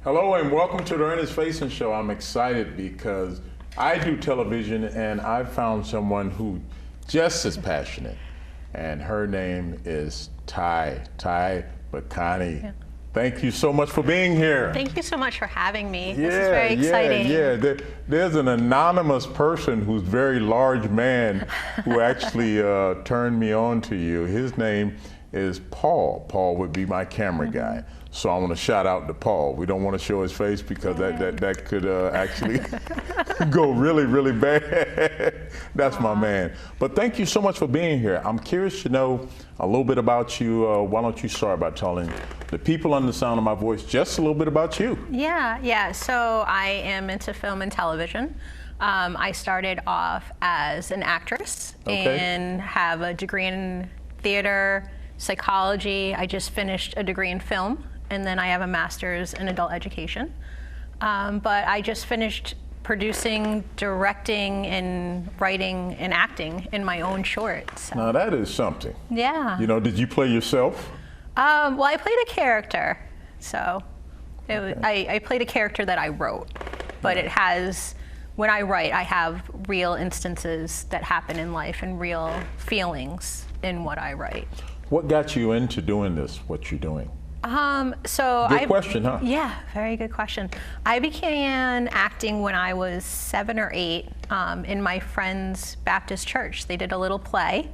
Hello and welcome to the Ernest Faison Show. I'm excited because I do television and I've found someone who just as passionate, and her name is Bacani. Yeah. Thank you so much for being here. Thank you so much for having me. This is very exciting. There's an anonymous person who's a very large man who actually turned me on to you. His name is Paul. Paul would be my camera guy. So I want to shout out to Paul. We don't want to show his face because that could actually go really, really bad. That's my man. But thank you so much for being here. I'm curious to know a little bit about you. Why don't you start by telling the people on the sound of my voice just a little bit about you? Yeah. So I am into film and television. I started off as an actress and have a degree in theater, psychology. I just finished a degree in film, and then I have a master's in adult education. But I just finished producing, directing, and writing and acting in my own short. So. Now that is something. Yeah. You know, did you play yourself? Well, I played a character. So I played a character that I wrote. But it has, when I write, I have real instances that happen in life and real feelings in what I write. What got you into doing this, what you're doing? Good question, huh? Yeah, very good question. I began acting when I was 7 or 8 in my friend's Baptist church. They did a little play,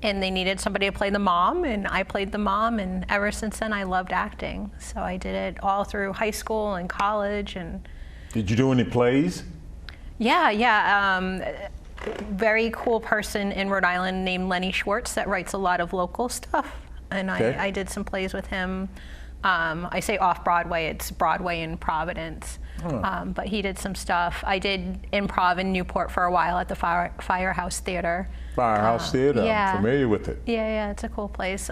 and they needed somebody to play the mom, and I played the mom, and ever since then I loved acting. So I did it all through high school and college. And did you do any plays? Yeah. Very cool person in Rhode Island named Lenny Schwartz that writes a lot of local stuff. And I did some plays with him. I say off-Broadway, it's Broadway in Providence. But he did some stuff. I did improv in Newport for a while at the Firehouse Theater. Firehouse Theater, yeah. I'm familiar with it. Yeah, it's a cool place.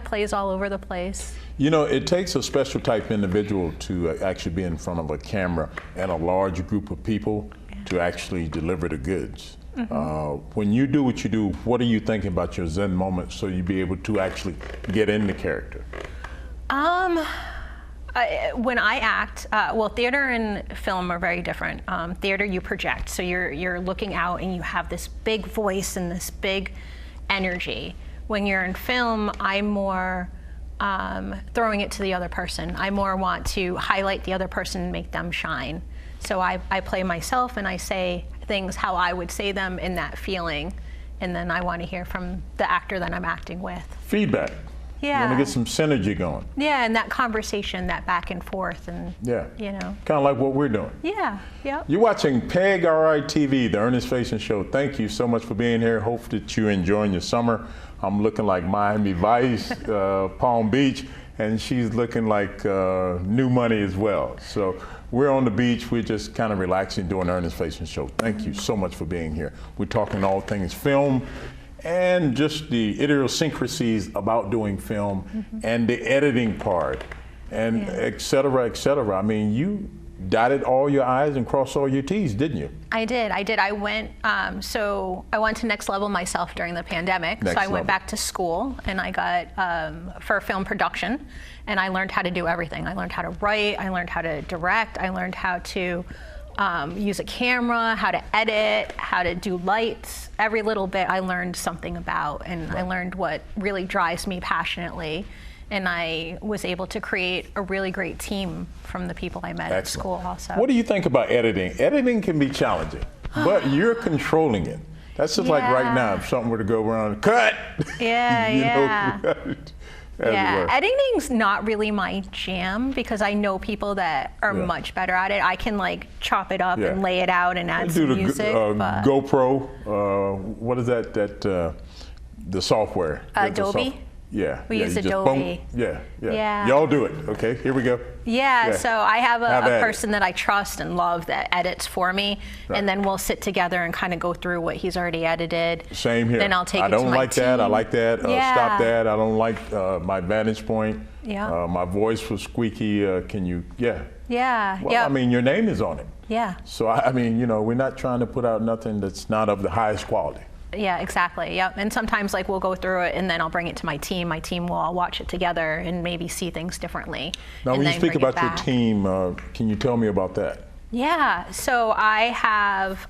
Plays all over the place. You know, it takes a special type individual to actually be in front of a camera and a large group of people to actually deliver the goods. When you do what you do, what are you thinking about your Zen moment so you be able to actually get in the character? When I act, well, theater and film are very different. Theater, you project, so you're looking out and you have this big voice and this big energy. When you're in film, I'm more throwing it to the other person. I more want to highlight the other person and make them shine. So I play myself and I say things how I would say them in that feeling, and then I want to hear from the actor that I'm acting with. Feedback. Yeah. You want to get some synergy going. Yeah, and that conversation, that back and forth, and you know. Kind of like what we're doing. Yeah. You're watching PEG RI TV, the Ernest Faison Show. Thank you so much for being here. Hope that you're enjoying your summer. I'm looking like Miami Vice, Palm Beach, and she's looking like New Money as well. So we're on the beach. We're just kind of relaxing, doing the Ernest Faison Show. Thank you so much for being here. We're talking all things film and just the idiosyncrasies about doing film and the editing part and et cetera, et cetera. I mean, you dotted all your I's and crossed all your T's, didn't you? I did. I went, so I went to Next Level myself during the pandemic. I went back to school and I got for film production, and I learned how to do everything. I learned how to write, I learned how to direct, I learned how to use a camera, how to edit, how to do lights. Every little bit I learned something about, and I learned what really drives me passionately. And I was able to create a really great team from the people I met at school also. What do you think about editing? Editing can be challenging, but you're controlling it. That's just like right now, if something were to go around, cut! Editing's not really my jam because I know people that are much better at it. I can like chop it up and lay it out and add some music. GoPro, what is that, the software? Adobe? We use Adobe. Y'all do it. Okay, here we go. So I have a person that I trust and love that edits for me, and then we'll sit together and kind of go through what he's already edited. Same here. Then I'll take it to my team. I don't like that. I like that. Stop that. I don't like my vantage point. My voice was squeaky. Can you? Well, I mean, your name is on it. So I mean, you know, we're not trying to put out nothing that's not of the highest quality. Yeah, exactly. Yep. And sometimes like we'll go through it and then I'll bring it to my team. My team will all watch it together and maybe see things differently. Now, when you speak about your team, can you tell me about that? Yeah. So I have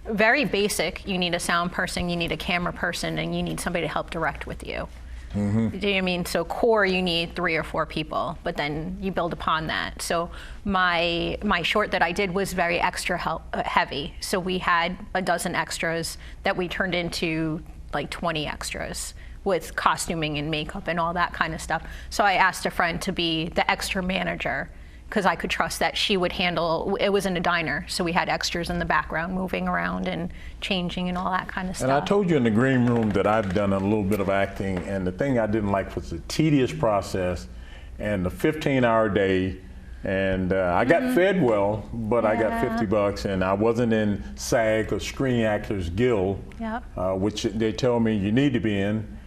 very basic. You need a sound person, you need a camera person, and you need somebody to help direct with you. Do you know what I mean? So core, you need 3 or 4 people, but then you build upon that. So my short that I did was very extra heavy. So we had a dozen extras that we turned into like 20 extras with costuming and makeup and all that kind of stuff. So I asked a friend to be the extra manager, because I could trust that she would handle, it was in a diner, so we had extras in the background moving around and changing and all that kind of stuff. And I told you in the green room that I've done a little bit of acting, and the thing I didn't like was the tedious process and the 15-hour day, and I got fed well, but I got $50, and I wasn't in SAG or Screen Actors Guild, which they tell me you need to be in.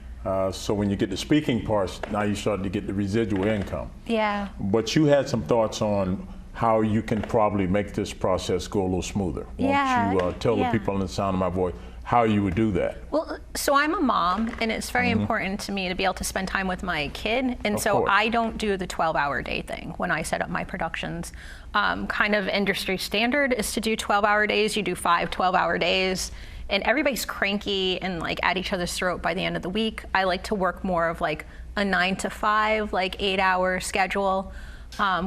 So when you get the speaking parts, now you start to get the residual income. Yeah. But you had some thoughts on how you can probably make this process go a little smoother. Why don't you tell the people in the sound of my voice how you would do that? Well, so I'm a mom, and it's very important to me to be able to spend time with my kid, and so I don't do the 12-hour day thing when I set up my productions. Kind of industry standard is to do 12-hour days. You do 5 12-hour days. And everybody's cranky and like at each other's throat by the end of the week. I like to work more of like a 9 to 5, like 8-hour schedule.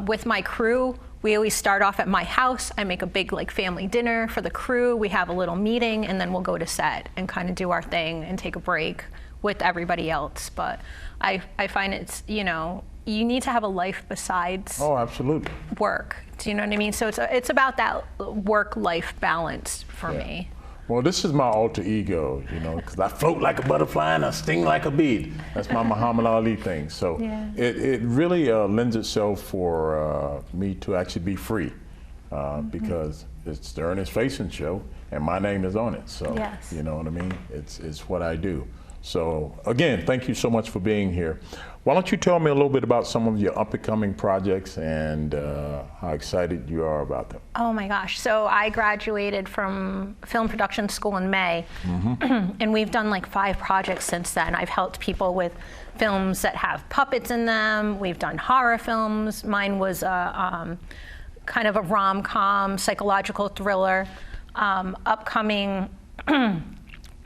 With my crew, we always start off at my house. I make a big like family dinner for the crew. We have a little meeting, and then we'll go to set and kind of do our thing and take a break with everybody else. But I find it's, you know, you need to have a life besides absolutely work. Do you know what I mean? So it's about that work-life balance for me. Well, this is my alter ego, you know, because I float like a butterfly and I sting like a bee. That's my Muhammad Ali thing. So it really lends itself for me to actually be free because it's the Ernest Faison show and my name is on it. So, you know what I mean? It's what I do. So, again, thank you so much for being here. Why don't you tell me a little bit about some of your up-and-coming projects and how excited you are about them? Oh my gosh, so I graduated from film production school in May, and we've done like 5 projects since then. I've helped people with films that have puppets in them. We've done horror films. Mine was kind of a rom-com, psychological thriller. Upcoming,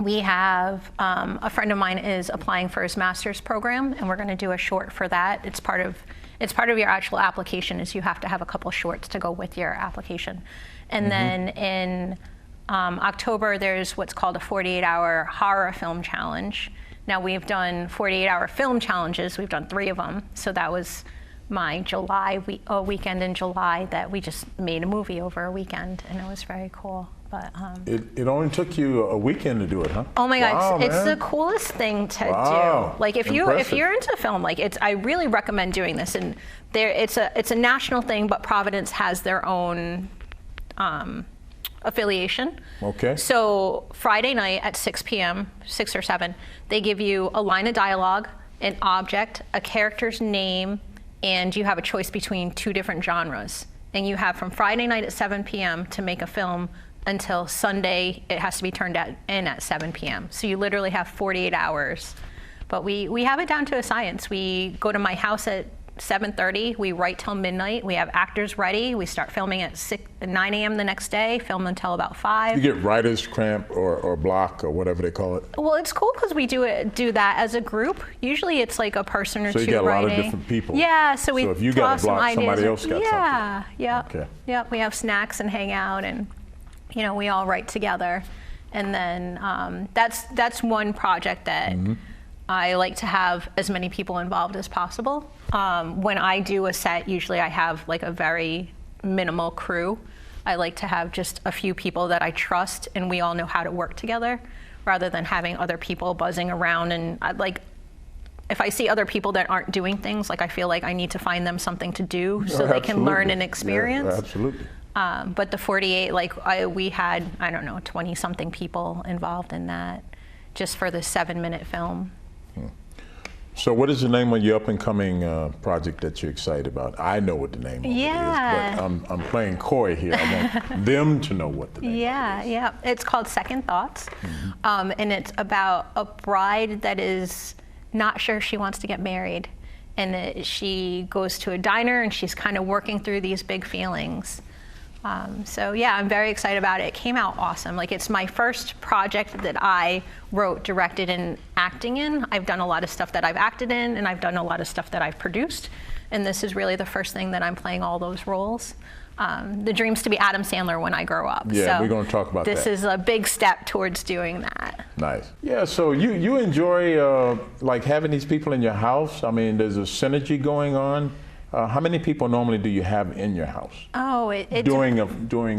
we have a friend of mine is applying for his master's program, and we're going to do a short for that. It's part of your actual application. Is you have to have a couple shorts to go with your application. And then in October, there's what's called a 48-hour horror film challenge. Now we've done 48-hour film challenges. We've done 3 of them. So that was my July weekend in July that we just made a movie over a weekend, and it was very cool. But it only took you a weekend to do it, huh? Oh my God, it's the coolest thing to do. Like if you're into film, like I really recommend doing this. And it's a national thing, but Providence has their own affiliation. Okay. So Friday night at 6 p.m., 6 or 7, they give you a line of dialogue, an object, a character's name, and you have a choice between 2 different genres. And you have from Friday night at 7 p.m. to make a film until Sunday. It has to be turned in at 7 p.m. So you literally have 48 hours. But we have it down to a science. We go to my house at 7:30. We write till midnight. We have actors ready. We start filming at 9 a.m. the next day, film until about 5. You get writer's cramp or block or whatever they call it? Well, it's cool because we do that as a group. Usually it's like a person or 2 writing. So you get a lot of different people. Yeah, so we if you got a block, somebody else got something. Yeah. Okay. Yeah, we have snacks and hang out, and you know, we all write together. And then that's one project that I like to have as many people involved as possible. When I do a set, usually I have like a very minimal crew. I like to have just a few people that I trust and we all know how to work together, rather than having other people buzzing around. And if I see other people that aren't doing things, like I feel like I need to find them something to do so they can learn and experience. Yeah, absolutely. But the 48, we had, I don't know, 20-something people involved in that, just for the 7-minute film. So what is the name of your up-and-coming project that you're excited about? I know what the name of it is, but I'm playing coy here. I want them to know what the name of it is. Yeah. It's called Second Thoughts, and it's about a bride that is not sure she wants to get married, and she goes to a diner and she's kind of working through these big feelings. So yeah, I'm very excited about it. It came out awesome. Like, it's my first project that I wrote, directed, and acting in. I've done a lot of stuff that I've acted in, and I've done a lot of stuff that I've produced. And this is really the first thing that I'm playing all those roles. The dream's to be Adam Sandler when I grow up. Yeah, so we're going to talk about that. This is a big step towards doing that. Nice. Yeah, so you enjoy like having these people in your house? I mean, there's a synergy going on. How many people normally do you have in your house? Oh, doing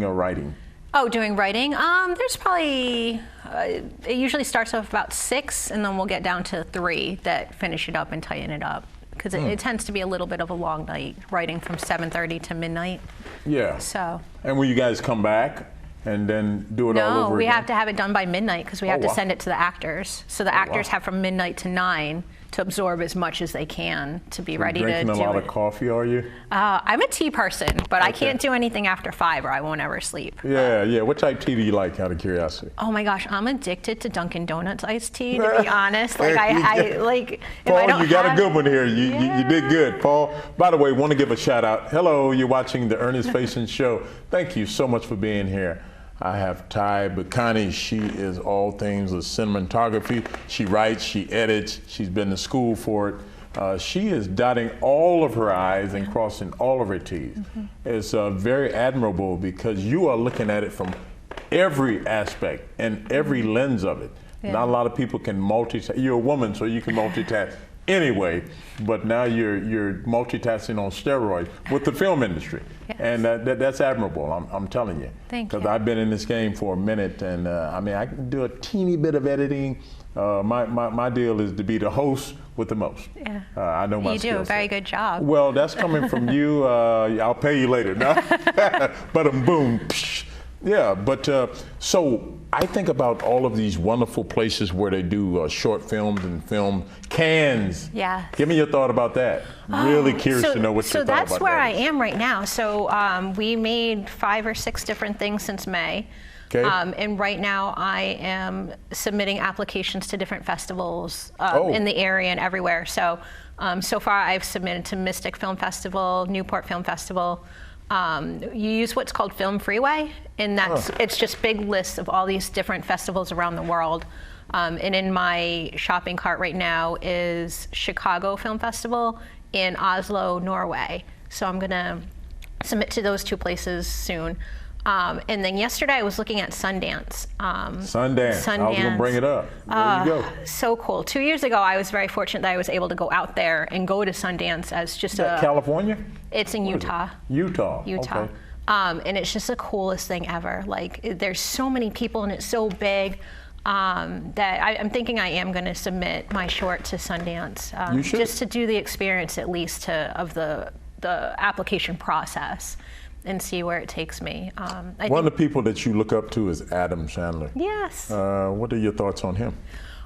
a writing. Oh, doing writing? There's probably, it usually starts off about 6, and then we'll get down to 3 that finish it up and tighten it up. Because it tends to be a little bit of a long night, writing from 7:30 to midnight. Yeah. So. And will you guys come back and then do it all over again? No, we have to have it done by midnight because we have to send it to the actors. So the actors have from midnight to 9 to absorb as much as they can to be ready to do it. Drinking a lot of coffee, are you? I'm a tea person, but I can't do anything after 5 or I won't ever sleep. Yeah. What type of tea do you like, out of curiosity? Oh my gosh, I'm addicted to Dunkin' Donuts iced tea, to be honest. Like, I like. Paul, you got a good one here. You did good, Paul. By the way, want to give a shout out. Hello, you're watching the Ernest Faison Show. Thank you so much for being here. I have Ty Bacani. She is all things of cinematography. She writes, she edits, she's been to school for it. She is dotting all of her I's and crossing all of her T's. It's very admirable because you are looking at it from every aspect and every lens of it. Not a lot of people can multitask. You're a woman, so you can multitask anyway, but now you're multitasking on steroids with the film industry. And that's admirable, I'm telling you. Thank you. Because I've been in this game for a minute, and I mean, I can do a teeny bit of editing. My deal is to be the host with the most. Yeah. I know my You do a very good job. Well, that's coming from you. I'll pay you later. No? But boom. Psh. Yeah, but so I think about all of these wonderful places where they do short films and film cans. Yeah. Give me your thought about that. Really curious to know what your thought about that. So that's where I am right now. So we made 5 or 6 different things since May. Okay. And right now I am submitting applications to different festivals in the area and everywhere. So so far I've submitted to Mystic Film Festival, Newport Film Festival. You use what's called Film Freeway, and it's just big lists of all these different festivals around the world. And in my shopping cart right now is Chicago Film Festival and Oslo, Norway. So I'm gonna submit to those 2 places soon. And then yesterday I was looking at Sundance. Sundance. I was gonna bring it up. There you go. So cool. 2 years ago, I was very fortunate that I was able to go out there and go to Sundance as just California? It's in Utah. Utah. Okay. And it's just the coolest thing ever. Like, there's so many people and it's so big that I'm thinking I am going to submit my short to Sundance. You should. Just to do the experience at least of the application process and see where it takes me. One of the people that you look up to is Adam Sandler. Yes. What are your thoughts on him?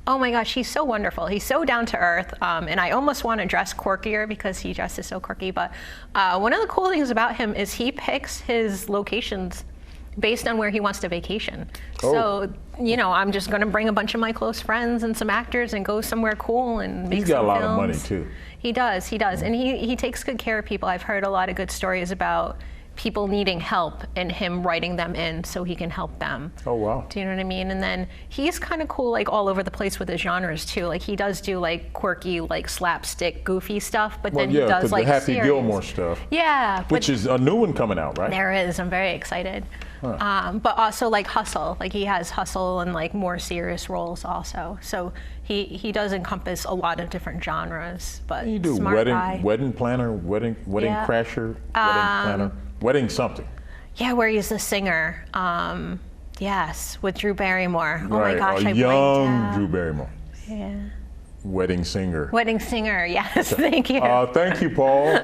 Oh my gosh, he's so wonderful. He's so down to earth, and I almost want to dress quirkier because he dresses so quirky, but one of the cool things about him is he picks his locations based on where he wants to vacation. So, you know, I'm just going to bring a bunch of my close friends and some actors and go somewhere cool and make some films. He's got a lot of money too. He does, and he takes good care of people. I've heard a lot of good stories about people needing help and him writing them in so he can help them. Oh, wow. Do you know what I mean? And then he's kind of cool, like all over the place with his genres too. Like, he does do like quirky, like slapstick, goofy stuff, but then he does like the Happy serious. Gilmore stuff. Yeah. Which is a new one coming out, right? There is. I'm very excited. But also like Hustle. Like, he has Hustle and like more serious roles also. So he does encompass a lot of different genres. But you do wedding planner, wedding crasher, wedding planner. Wedding something. Yeah, where he's the singer. Yes, with Drew Barrymore. Oh right. my gosh, I young Drew Barrymore. Yeah. Wedding singer. Wedding singer, yes, thank you. Thank you, Paul.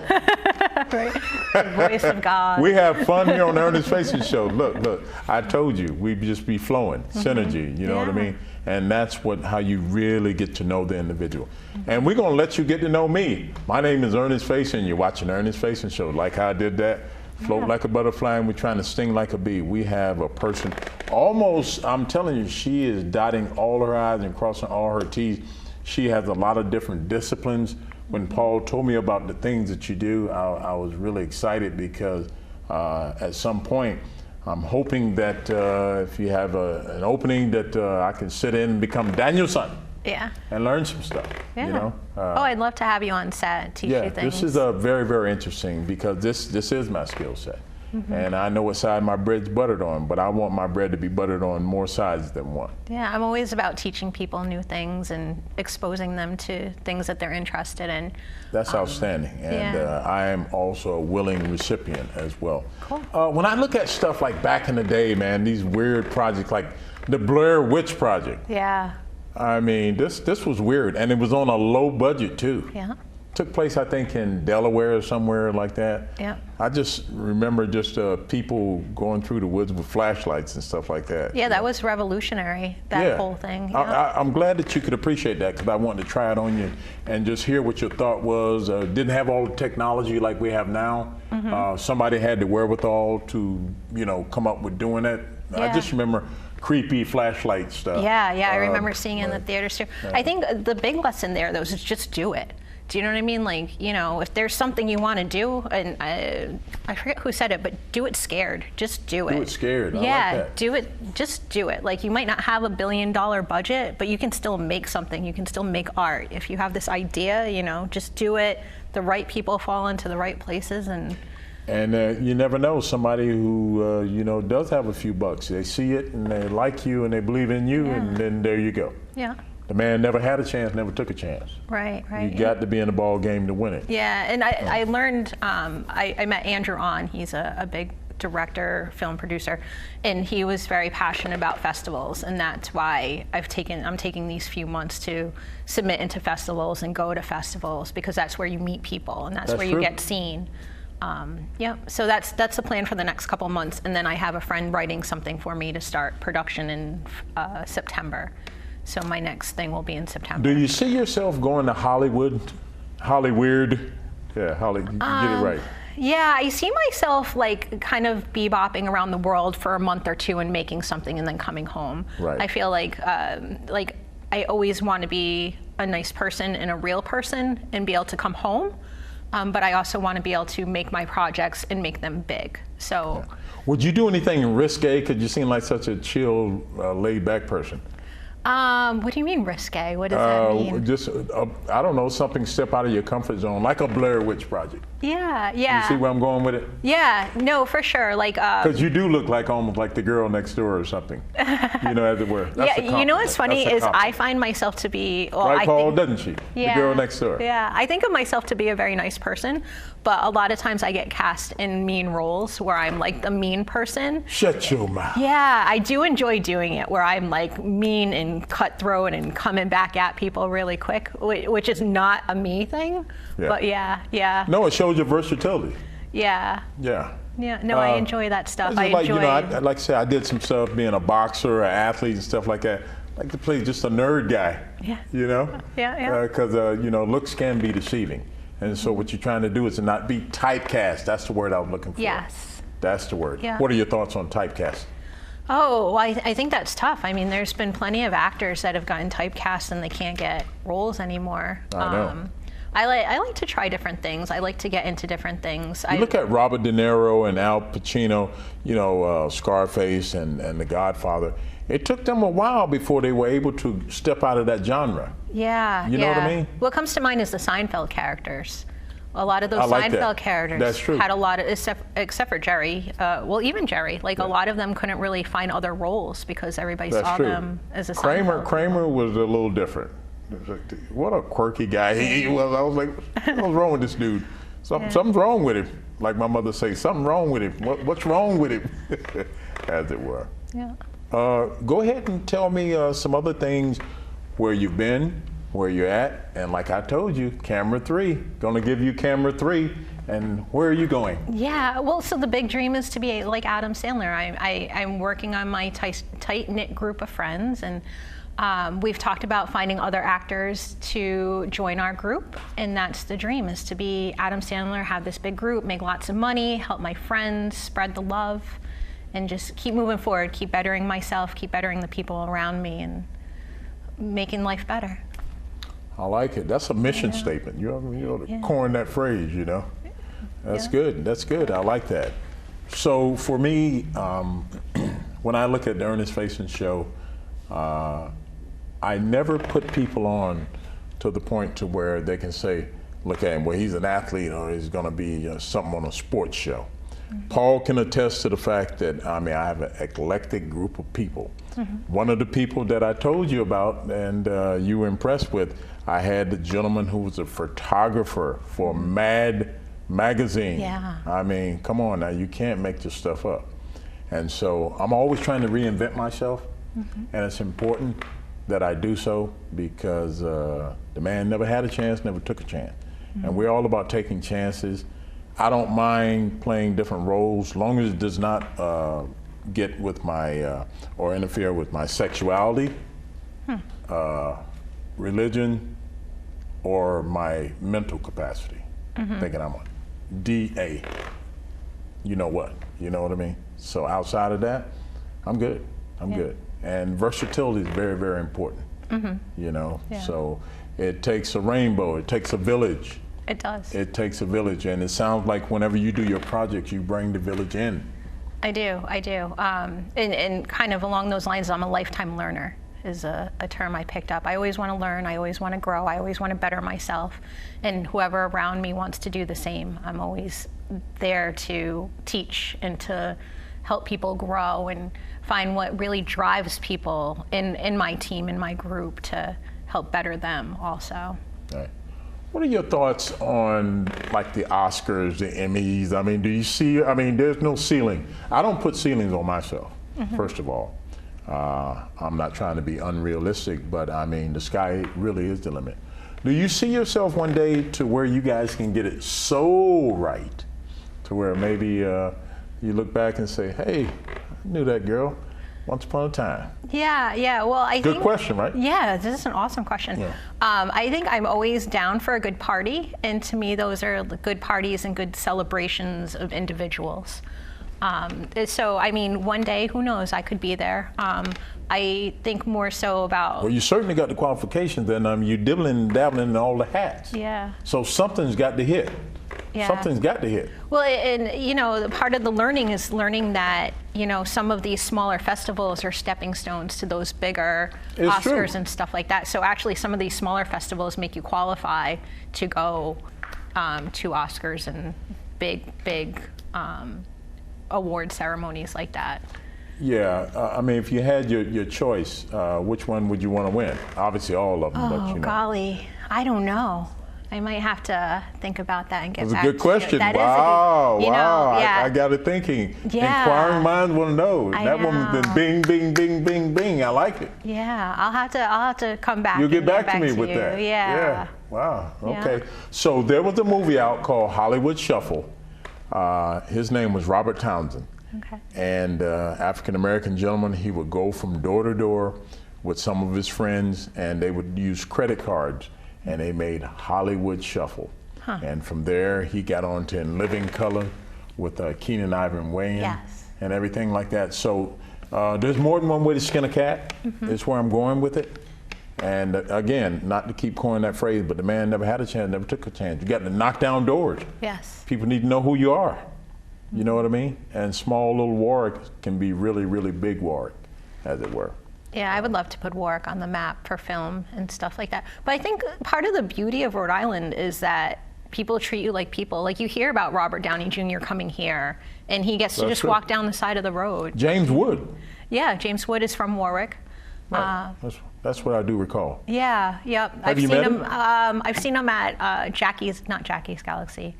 Right? The voice of God. We have fun here on the Ernest Faison Show. Look, I told you, we just be flowing, synergy, you know what I mean? And that's how you really get to know the individual. And we're gonna let you get to know me. My name is Ernest Faison. You're watching the Ernest Faison Show. Like how I did that, float like a butterfly, and we're trying to sting like a bee. We have a person, almost, I'm telling you, she is dotting all her I's and crossing all her T's. She has a lot of different disciplines. When Paul told me about the things that you do, I was really excited because at some point, I'm hoping that if you have an opening that I can sit in and become Daniel's son. Yeah. And learn some stuff. Yeah. You know? I'd love to have you on set, teach you things. Yeah, this is very, very interesting because this is my skill set. And I know what side my bread's buttered on, but I want my bread to be buttered on more sides than one. Yeah, I'm always about teaching people new things and exposing them to things that they're interested in. That's outstanding, and I am also a willing recipient as well. Cool. When I look at stuff like back in the day, man, these weird projects like the Blair Witch Project. Yeah. I mean, this was weird, and it was on a low budget too. Yeah. Took place, I think, in Delaware or somewhere like that. Yeah. I just remember just people going through the woods with flashlights and stuff like that. Yeah, that was revolutionary, that whole thing. Yeah. I'm glad that you could appreciate that because I wanted to try it on you and just hear what your thought was. Didn't have all the technology like we have now. Somebody had the wherewithal to, come up with doing that. I just remember creepy flashlight stuff. Yeah, I remember seeing it in the theaters too. I think the big lesson there, though, is just do it. Do you know what I mean? Like, if there's something you want to do, and I forget who said it, but do it scared. Just do it. Do it scared. I like that. Do it. Just do it. Like, you might not have $1 billion budget, but you can still make something. You can still make art. If you have this idea, just do it. The right people fall into the right places, and you never know, somebody who does have a few bucks. They see it and they like you and they believe in you, and then there you go. Yeah. The man never had a chance, never took a chance. Right. You got to be in the ball game to win it. Yeah, and I learned, I met Andrew On. He's a big director, film producer, and he was very passionate about festivals, and that's why I'm taking these few months to submit into festivals and go to festivals, because that's where you meet people and that's where you get seen. So that's the plan for the next couple months, and then I have a friend writing something for me to start production in September. So my next thing will be in September. Do you see yourself going to Hollywood? Hollyweird? Yeah, you get it right. Yeah, I see myself like kind of bebopping around the world for a month or two and making something and then coming home. Right. I feel like I always want to be a nice person and a real person and be able to come home. But I also want to be able to make my projects and make them big. So. Yeah. Would you do anything risque? Because you seem like such a chill, laid-back person. What do you mean risque? What does that mean? Just, I don't know, something step out of your comfort zone, like a Blair Witch Project. Yeah. You see where I'm going with it? Yeah, no, for sure. Like, because you do look like almost like the girl next door or something, as it were. That's what's funny is I find myself to be, right, Paul, doesn't she? Yeah, the girl next door. Yeah, I think of myself to be a very nice person, but a lot of times I get cast in mean roles where I'm like the mean person. Shut your mouth. Yeah, I do enjoy doing it, where I'm like mean and cutthroat and coming back at people really quick, which is not a me thing. Yeah. But yeah. No, it shows your versatility. Yeah. Yeah. Yeah. No, I enjoy that stuff. I enjoy. Like I said, I did some stuff being a boxer, an athlete, and stuff like that. I like to play just a nerd guy. Yeah. Yeah. Because looks can be deceiving, and so what you're trying to do is to not be typecast. That's the word I was looking for. Yes. That's the word. Yeah. What are your thoughts on typecast? Oh, I think that's tough. I mean, there's been plenty of actors that have gotten typecast and they can't get roles anymore. I know. I like to try different things. I like to get into different things. You look at Robert De Niro and Al Pacino, Scarface and The Godfather. It took them a while before they were able to step out of that genre. Yeah. You know what I mean? What comes to mind is the Seinfeld characters. A lot of those Seinfeld characters had a lot of, except for Jerry, even Jerry, a lot of them couldn't really find other roles because everybody saw them as a Seinfeld. Kramer was a little different. What a quirky guy he was. I was like, what's wrong with this dude? Something's wrong with him. Like my mother says, something wrong with him. What's wrong with him? As it were. Yeah. Go ahead and tell me some other things where you've been, where you're at, and like I told you, camera 3. Gonna give you camera 3 And where are you going? Yeah, well, so the big dream is to be like Adam Sandler. I'm working on my tight-knit group of friends, and we've talked about finding other actors to join our group, and that's the dream, is to be Adam Sandler, have this big group, make lots of money, help my friends, spread the love, and just keep moving forward, keep bettering myself, keep bettering the people around me, and making life better. I like it. That's a mission statement. You ought to coin that phrase, you know. That's good. That's good. I like that. So for me, when I look at the Ernest Faison show, I never put people on to the point to where they can say, look at him, well, he's an athlete, or he's going to be something on a sports show. Paul can attest to the fact that, I mean, I have an eclectic group of people. One of the people that I told you about and you were impressed with, I had the gentleman who was a photographer for Mad magazine. Yeah. I mean, come on now, you can't make this stuff up. And so I'm always trying to reinvent myself, and it's important that I do so, because the man never had a chance, never took a chance. And we're all about taking chances. I don't mind playing different roles, as long as it does not get with my, or interfere with my sexuality, religion, or my mental capacity. Thinking I'm a DA. You know what? You know what I mean? So outside of that, I'm good. I'm good. And versatility is very, very important. You know, so it takes a rainbow, it takes a village. It does. It takes a village, and it sounds like whenever you do your projects, you bring the village in. I do. And kind of along those lines, I'm a lifetime learner, is a term I picked up. I always want to learn, I always want to grow, I always want to better myself. And whoever around me wants to do the same. I'm always there to teach and to help people grow and find what really drives people in my team, in my group, to help better them also. Right. What are your thoughts on like the Oscars, the Emmys? I mean, do you see, I mean, there's no ceiling. I don't put ceilings on myself, first of all. I'm not trying to be unrealistic, but I mean, the sky really is the limit. Do you see yourself one day to where you guys can get it so right, to where maybe you look back and say, hey, I knew that girl once upon a time? Yeah, well, I think— Good question, right? Yeah, this is an awesome question. Yeah. I think I'm always down for a good party, and to me, those are good parties and good celebrations of individuals. So, I mean, one day, who knows, I could be there. I think more so about— Well, you certainly got the qualifications, and you're dabbling in all the hats. Yeah. So something's got to hit. Yeah. Something's got to hit. Well, and you know, part of the learning is learning that, you know, some of these smaller festivals are stepping stones to those bigger Oscars and stuff like that. So actually, some of these smaller festivals make you qualify to go to Oscars and big award ceremonies like that. Yeah, I mean, if you had your choice, which one would you want to win? Obviously, all of them. But, you know. Golly, I don't know. I might have to think about that and get back to you. That's a good question. Wow, I got it thinking. Yeah. Inquiring minds want to know. That woman's been bing, bing, bing, bing, bing. I like it. Yeah, I'll have to come back. You'll get back to me with that. Yeah. Wow. Okay. So there was a movie out called Hollywood Shuffle. His name was Robert Townsend. Okay. And African-American gentleman, he would go from door to door with some of his friends, and they would use credit cards, and they made Hollywood Shuffle. And from there, he got on to In Living Color with Keenan Ivan Wayans and everything like that. So there's more than one way to skin a cat. Is where I'm going with it. And again, not to keep coining that phrase, but the man never had a chance, never took a chance. You got to knock down doors. Yes. People need to know who you are. You know what I mean? And small little Warwick can be really, really big Warwick, as it were. Yeah, I would love to put Warwick on the map for film and stuff like that. But I think part of the beauty of Rhode Island is that people treat you like people. Like, you hear about Robert Downey Jr. coming here, and he gets to just walk down the side of the road. James Wood. Yeah, James Wood is from Warwick. Right. That's what I do recall. Yeah, yep. Have you met him? I've seen him at not Jackie's Galaxy.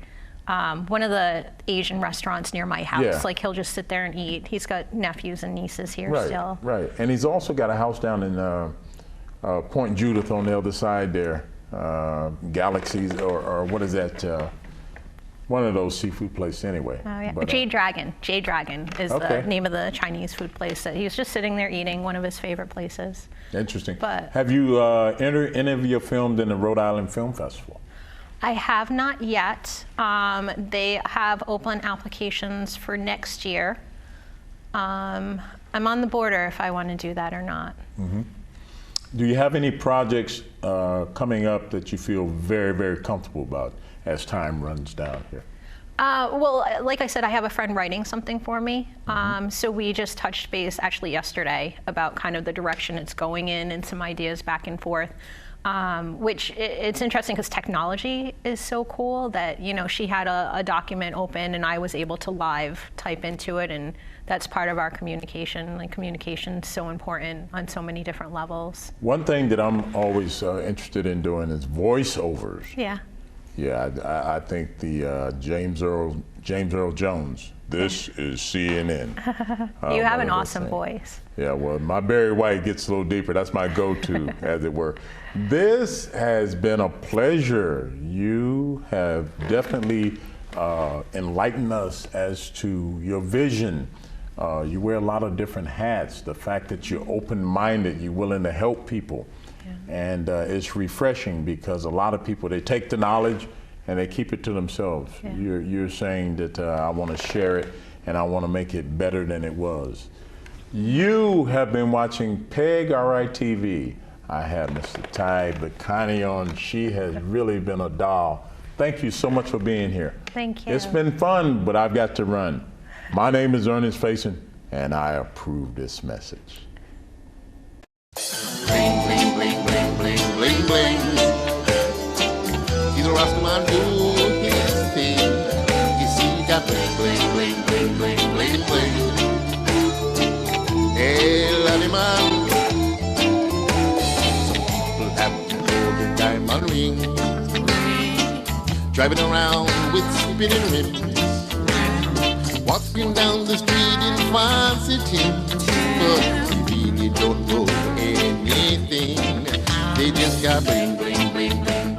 One of the Asian restaurants near my house. Yeah. Like, he'll just sit there and eat. He's got nephews and nieces here still. Right, and he's also got a house down in Point Judith on the other side there. Galaxies, or what is that? One of those seafood places anyway. Oh, yeah. Jade Dragon. Jade Dragon is the name of the Chinese food place that he was just sitting there eating, one of his favorite places. Interesting. But have you entered any of your films in the Rhode Island Film Festival? I have not yet. They have open applications for next year. I'm on the border if I want to do that or not. Mm-hmm. Do you have any projects coming up that you feel very, very comfortable about as time runs down here? Well, like I said, I have a friend writing something for me. So we just touched base actually yesterday about kind of the direction it's going in and some ideas back and forth. Which it's interesting because technology is so cool that, you know, she had a document open and I was able to live type into it, and that's part of our communication. Like, communication's so important on so many different levels. One thing that I'm always interested in doing is voiceovers. Yeah. Yeah, I think the James Earl Jones. This is CNN. You have an awesome voice. Yeah, well, my Barry White gets a little deeper. That's my go-to, as it were. This has been a pleasure. You have definitely enlightened us as to your vision. You wear a lot of different hats. The fact that you're open-minded, you're willing to help people. Yeah. And it's refreshing because a lot of people, they take the knowledge and they keep it to themselves. Yeah. You're saying that I want to share it and I want to make it better than it was. You have been watching PEG RITV. I have Mr. Ty Bacani on. She has really been a doll. Thank you so much for being here. Thank you. It's been fun, but I've got to run. My name is Ernest Faison, and I approve this message. Bling, bling, bling, bling, bling, bling, bling. He's a Rastaman doing his thing. You see, he got bling, bling, bling, bling, bling, bling, bling. Hey, laddie man. Some people have the golden diamond ring, driving around with spinning rims, walking down the street in fancy things, but they really don't know anything. They just got bling, bling, bling, bling.